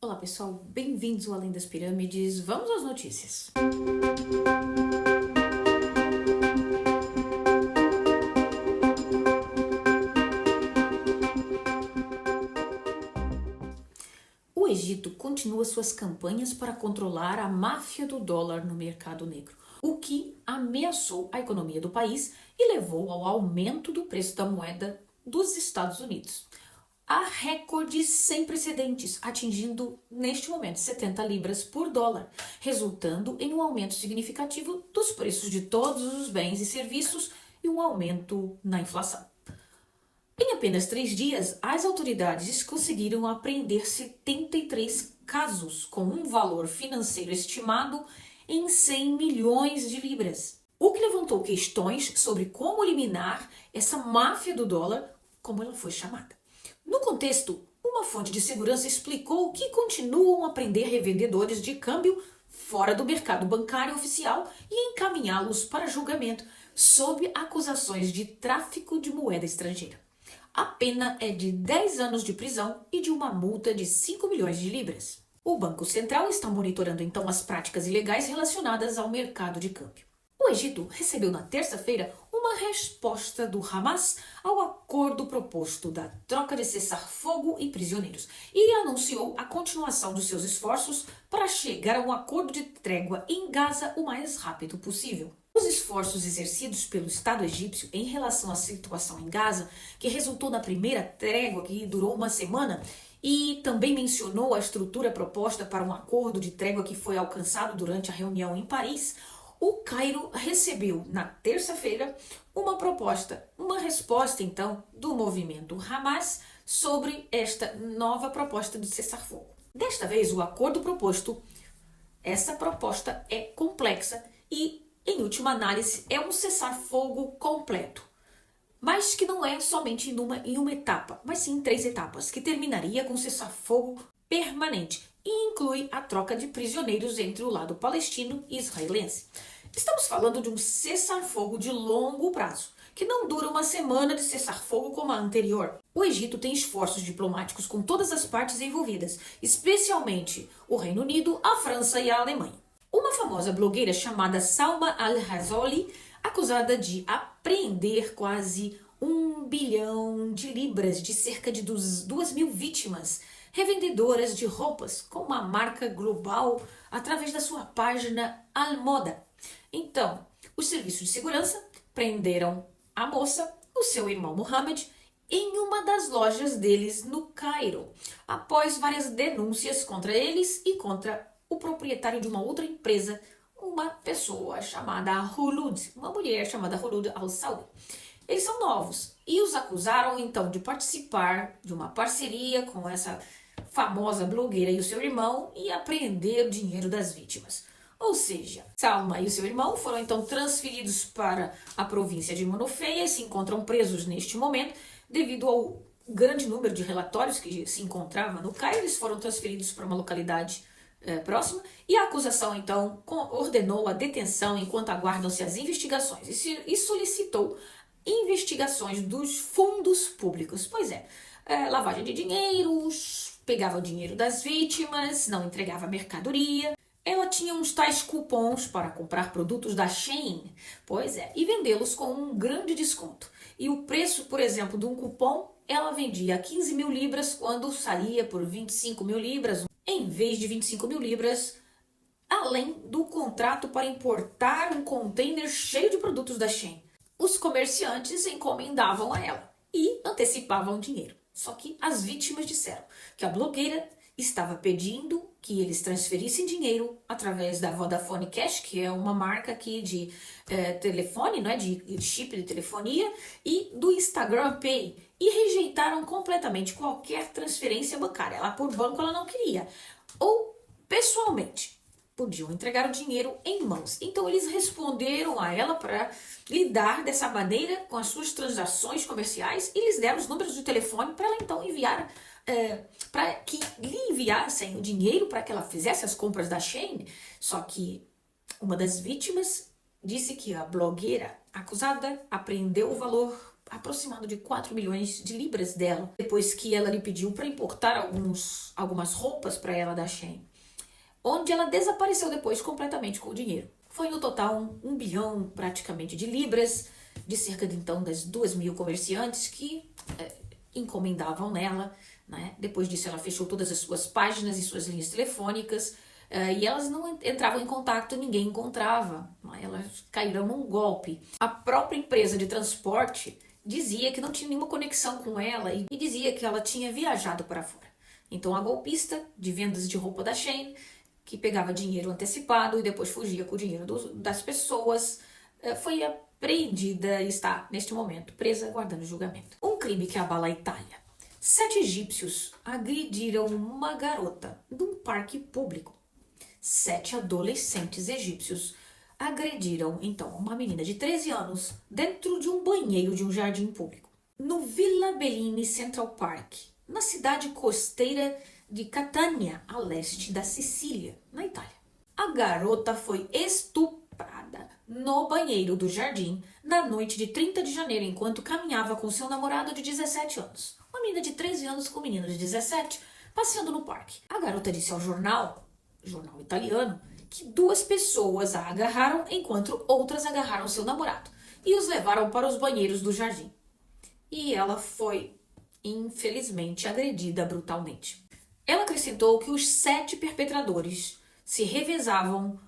Olá pessoal, bem-vindos ao Além das Pirâmides. Vamos às notícias. O Egito continua suas campanhas para controlar a máfia do dólar no mercado negro, o que ameaçou a economia do país e levou ao aumento do preço da moeda dos Estados Unidos. Há recordes sem precedentes, atingindo neste momento 70 libras por dólar, resultando em um aumento significativo dos preços de todos os bens e serviços e um aumento na inflação. Em apenas 3 dias, as autoridades conseguiram apreender 73 casos com um valor financeiro estimado em 100 milhões de libras, o que levantou questões sobre como eliminar essa máfia do dólar, como ela foi chamada. No contexto, uma fonte de segurança explicou que continuam a prender revendedores de câmbio fora do mercado bancário oficial e encaminhá-los para julgamento sob acusações de tráfico de moeda estrangeira. A pena é de 10 anos de prisão e de uma multa de 5 milhões de libras. O Banco Central está monitorando então as práticas ilegais relacionadas ao mercado de câmbio. O Egito recebeu na terça-feira uma resposta do Hamas ao acordo proposto da troca de cessar-fogo e prisioneiros e anunciou a continuação dos seus esforços para chegar a um acordo de trégua em Gaza o mais rápido possível. Os esforços exercidos pelo Estado egípcio em relação à situação em Gaza, que resultou na primeira trégua que durou uma semana, e também mencionou a estrutura proposta para um acordo de trégua que foi alcançado durante a reunião em Paris, o Cairo recebeu na terça-feira uma resposta então do movimento Hamas sobre esta nova proposta de cessar-fogo. Desta vez o acordo proposto, essa proposta é complexa e, em última análise, é um cessar-fogo completo, mas que não é somente em uma etapa, mas sim em 3 etapas, que terminaria com cessar-fogo permanente e inclui a troca de prisioneiros entre o lado palestino e israelense. Estamos falando de um cessar-fogo de longo prazo, que não dura uma semana de cessar-fogo como a anterior. O Egito tem esforços diplomáticos com todas as partes envolvidas, especialmente o Reino Unido, a França e a Alemanha. Uma famosa blogueira chamada Salma Al-Ghazali, acusada de apreender quase 1 bilhão de libras de cerca de 2.000 vítimas, revendedoras de roupas com uma marca global através da sua página Al-Moda. Então, os serviços de segurança prenderam a moça, o seu irmão Mohammed, em uma das lojas deles no Cairo, após várias denúncias contra eles e contra o proprietário de uma outra empresa, uma pessoa chamada Hulud, uma mulher chamada Hulud Al-Saud. Eles são novos e os acusaram então de participar de uma parceria com essa famosa blogueira e o seu irmão e apreender o dinheiro das vítimas. Ou seja, Salma e o seu irmão foram então transferidos para a província de Monofeia e se encontram presos neste momento devido ao grande número de relatórios que se encontrava no Cairo. Eles foram transferidos para uma localidade próxima e a acusação então ordenou a detenção enquanto aguardam-se as investigações e solicitou investigações dos fundos públicos. Pois é, lavagem de dinheiros, pegava o dinheiro das vítimas, não entregava mercadoria. Ela tinha uns tais cupons para comprar produtos da Shein, pois é, e vendê-los com um grande desconto. E o preço, por exemplo, de um cupom, ela vendia 15 mil libras quando saía por 25 mil libras, em vez de 25 mil libras, além do contrato para importar um container cheio de produtos da Shein. Os comerciantes encomendavam a ela e antecipavam dinheiro. Só que as vítimas disseram que a blogueira estava pedindo que eles transferissem dinheiro através da Vodafone Cash, que é uma marca aqui de telefone, não é? de chip de telefonia, e do Instagram Pay, e rejeitaram completamente qualquer transferência bancária. Ela por banco ela não queria, ou pessoalmente podiam entregar o dinheiro em mãos. Então eles responderam a ela para lidar dessa maneira com as suas transações comerciais e lhes deram os números de telefone para ela então enviar, para que lhe enviassem o dinheiro para que ela fizesse as compras da Shein. Só que uma das vítimas disse que a blogueira acusada apreendeu o valor aproximado de 4 milhões de libras dela, depois que ela lhe pediu para importar algumas roupas para ela da Shein, onde ela desapareceu depois completamente com o dinheiro. Foi no total 1 bilhão praticamente de libras, de cerca de então das 2.000 comerciantes que encomendavam nela, né? Depois disso ela fechou todas as suas páginas e suas linhas telefônicas, e elas não entravam em contato, ninguém encontrava, né? Elas caíram num golpe. A própria empresa de transporte dizia que não tinha nenhuma conexão com ela e dizia que ela tinha viajado para fora. Então a golpista de vendas de roupa da Shein, que pegava dinheiro antecipado e depois fugia com o dinheiro das pessoas, foi apreendida e está, neste momento, presa aguardando julgamento. Um crime que abala a Itália. 7 egípcios agrediram uma garota num parque público. 7 adolescentes egípcios agrediram, então, uma menina de 13 anos dentro de um banheiro de um jardim público, no Villa Bellini Central Park, na cidade costeira de Catania, a leste da Sicília, na Itália. A garota foi estuprada no banheiro do jardim na noite de 30 de janeiro, enquanto caminhava com seu namorado de 17 anos. Uma menina de 13 anos com um menino de 17, passeando no parque. A garota disse ao jornal italiano, que 2 pessoas a agarraram enquanto outras agarraram seu namorado e os levaram para os banheiros do jardim. E ela foi, infelizmente, agredida brutalmente. Ela acrescentou que os 7 perpetradores se revezavam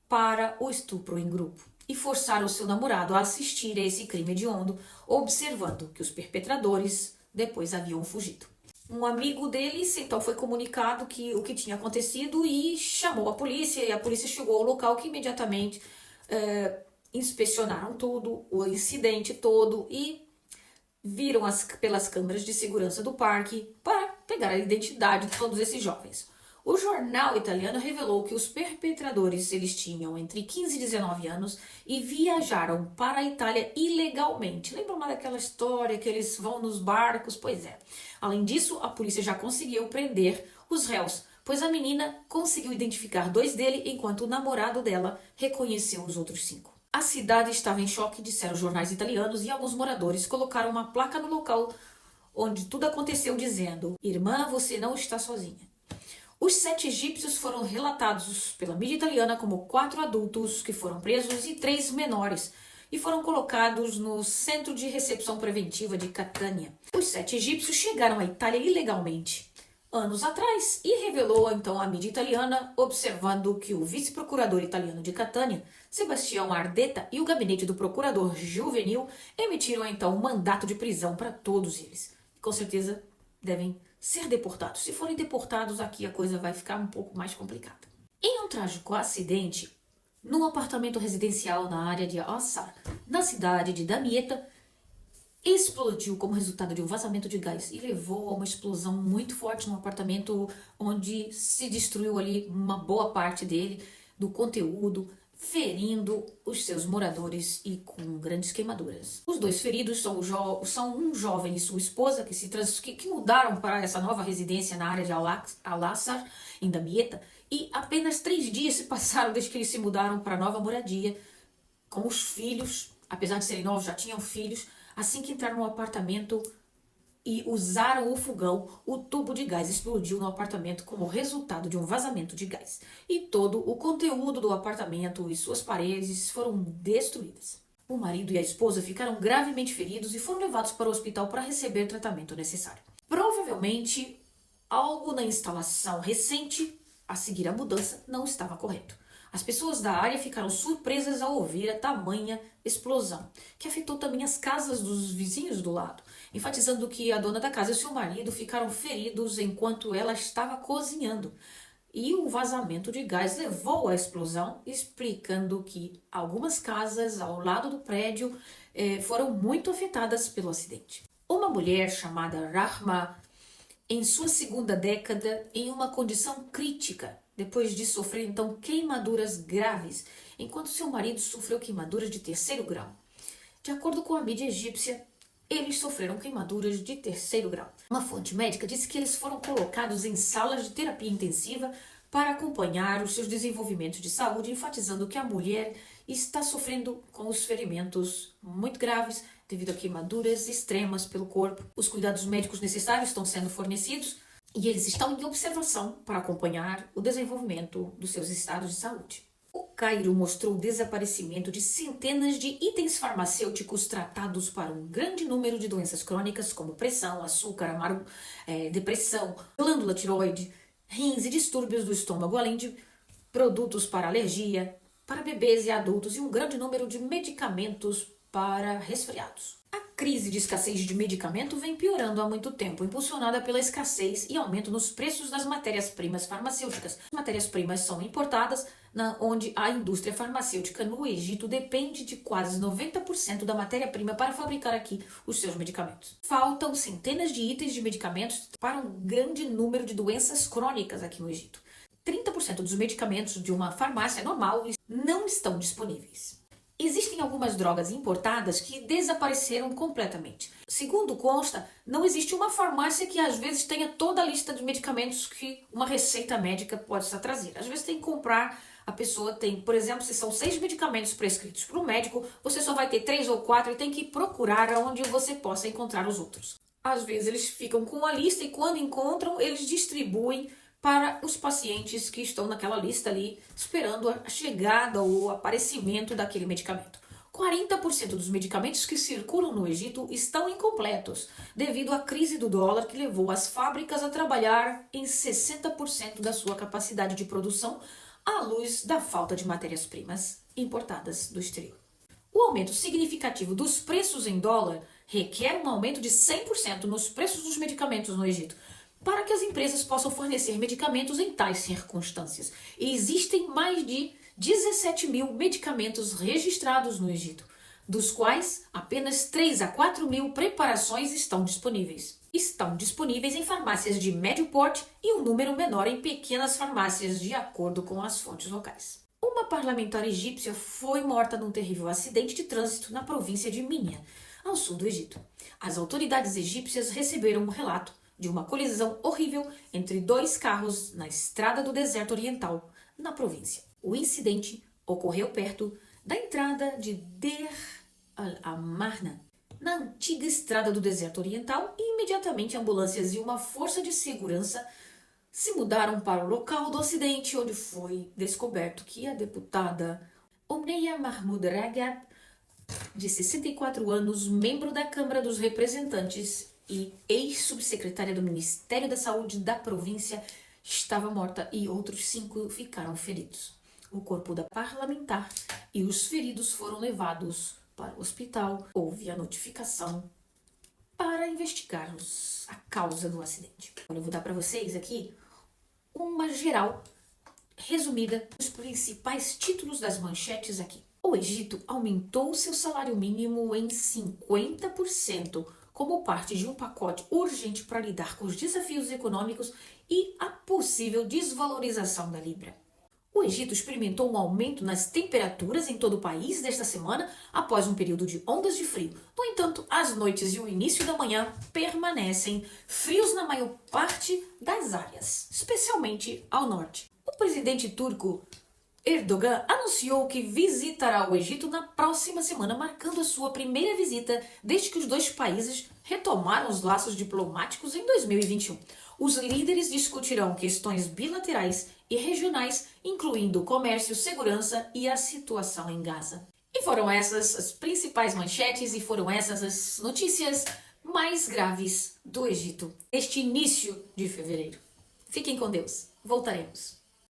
para o estupro em grupo e forçaram seu namorado a assistir a esse crime hediondo, observando que os perpetradores depois haviam fugido. Um amigo deles então foi comunicado o que tinha acontecido e chamou a polícia, e a polícia chegou ao local, que imediatamente inspecionaram tudo, o incidente todo, e viram pelas câmeras de segurança do parque para pegar a identidade de todos esses jovens. O jornal italiano revelou que os perpetradores eles tinham entre 15 e 19 anos e viajaram para a Itália ilegalmente. Lembram lá daquela história que eles vão nos barcos? Pois é. Além disso, a polícia já conseguiu prender os réus, pois a menina conseguiu identificar 2 dele, enquanto o namorado dela reconheceu os outros 5. A cidade estava em choque, disseram os jornais italianos, e alguns moradores colocaram uma placa no local onde tudo aconteceu dizendo: "Irmã, você não está sozinha". Os 7 egípcios foram relatados pela mídia italiana como 4 adultos que foram presos e 3 menores, e foram colocados no Centro de Recepção Preventiva de Catania. Os 7 egípcios chegaram à Itália ilegalmente anos atrás, e revelou então a mídia italiana, observando que o vice-procurador italiano de Catania, Sebastião Ardetta, e o gabinete do procurador juvenil emitiram então um mandato de prisão para todos eles. Com certeza devem ser deportados. Se forem deportados, aqui a coisa vai ficar um pouco mais complicada. Em um trágico acidente, num apartamento residencial na área de Ossar, na cidade de Damietta, explodiu como resultado de um vazamento de gás e levou a uma explosão muito forte no apartamento, onde se destruiu ali uma boa parte dele, do conteúdo, ferindo os seus moradores e com grandes queimaduras. Os 2 feridos são um jovem e sua esposa que mudaram para essa nova residência na área de Al-Assar, em Damietta, e apenas 3 dias se passaram desde que eles se mudaram para a nova moradia, com os filhos, apesar de serem novos, já tinham filhos. Assim que entraram no apartamento e usaram o fogão, o tubo de gás explodiu no apartamento como resultado de um vazamento de gás. E todo o conteúdo do apartamento e suas paredes foram destruídas. O marido e a esposa ficaram gravemente feridos e foram levados para o hospital para receber o tratamento necessário. Provavelmente, algo na instalação recente, a seguir a mudança, não estava correto. As pessoas da área ficaram surpresas ao ouvir a tamanha explosão, que afetou também as casas dos vizinhos do lado, enfatizando que a dona da casa e seu marido ficaram feridos enquanto ela estava cozinhando. E o vazamento de gás levou à explosão, explicando que algumas casas ao lado do prédio foram muito afetadas pelo acidente. Uma mulher chamada Rahma, em sua 2ª década, em uma condição crítica, depois de sofrer então queimaduras graves, enquanto seu marido sofreu queimaduras de 3º grau. De acordo com a mídia egípcia, eles sofreram queimaduras de 3º grau. Uma fonte médica disse que eles foram colocados em salas de terapia intensiva para acompanhar os seus desenvolvimentos de saúde, enfatizando que a mulher está sofrendo com os ferimentos muito graves, devido a queimaduras extremas pelo corpo. Os cuidados médicos necessários estão sendo fornecidos e eles estão em observação para acompanhar o desenvolvimento dos seus estados de saúde. O Cairo mostrou o desaparecimento de centenas de itens farmacêuticos tratados para um grande número de doenças crônicas como pressão, açúcar, depressão, glândula tiroide, rins e distúrbios do estômago, além de produtos para alergia, para bebês e adultos e um grande número de medicamentos para resfriados. A crise de escassez de medicamento vem piorando há muito tempo, impulsionada pela escassez e aumento nos preços das matérias-primas farmacêuticas. As matérias-primas são importadas, onde a indústria farmacêutica no Egito depende de quase 90% da matéria-prima para fabricar aqui os seus medicamentos. Faltam centenas de itens de medicamentos para um grande número de doenças crônicas aqui no Egito. 30% dos medicamentos de uma farmácia normal não estão disponíveis. Existem algumas drogas importadas que desapareceram completamente. Segundo consta, não existe uma farmácia que às vezes tenha toda a lista de medicamentos que uma receita médica possa trazer. Às vezes tem que comprar, a pessoa tem, por exemplo, se são 6 medicamentos prescritos por um médico, você só vai ter 3 ou 4 e tem que procurar onde você possa encontrar os outros. Às vezes eles ficam com a lista e quando encontram, eles distribuem para os pacientes que estão naquela lista ali, esperando a chegada ou o aparecimento daquele medicamento. 40% dos medicamentos que circulam no Egito estão incompletos, devido à crise do dólar que levou as fábricas a trabalhar em 60% da sua capacidade de produção, à luz da falta de matérias-primas importadas do exterior. O aumento significativo dos preços em dólar requer um aumento de 100% nos preços dos medicamentos no Egito, para que as empresas possam fornecer medicamentos em tais circunstâncias. E existem mais de 17 mil medicamentos registrados no Egito, dos quais apenas 3 a 4 mil preparações estão disponíveis. Estão disponíveis em farmácias de médio porte e um número menor em pequenas farmácias, de acordo com as fontes locais. Uma parlamentar egípcia foi morta num terrível acidente de trânsito na província de Minya, ao sul do Egito. As autoridades egípcias receberam um relato de uma colisão horrível entre 2 carros na estrada do deserto oriental, na província. O incidente ocorreu perto da entrada de Deir al-Amarna, na antiga estrada do deserto oriental, e imediatamente ambulâncias e uma força de segurança se mudaram para o local do acidente, onde foi descoberto que a deputada Omneia Mahmoud Ragab, de 64 anos, membro da Câmara dos Representantes e ex-subsecretária do Ministério da Saúde da província, estava morta e outros 5 ficaram feridos. O corpo da parlamentar e os feridos foram levados para o hospital. Houve a notificação para investigar a causa do acidente. Eu vou dar para vocês aqui uma geral resumida dos principais títulos das manchetes aqui. O Egito aumentou seu salário mínimo em 50%, como parte de um pacote urgente para lidar com os desafios econômicos e a possível desvalorização da libra. O Egito experimentou um aumento nas temperaturas em todo o país desta semana após um período de ondas de frio. No entanto, as noites e o início da manhã permanecem frios na maior parte das áreas, especialmente ao norte. O presidente turco Erdogan anunciou que visitará o Egito na próxima semana, marcando a sua primeira visita desde que os dois países retomaram os laços diplomáticos em 2021. Os líderes discutirão questões bilaterais e regionais, incluindo comércio, segurança e a situação em Gaza. E foram essas as principais manchetes e foram essas as notícias mais graves do Egito neste início de fevereiro. Fiquem com Deus. Voltaremos.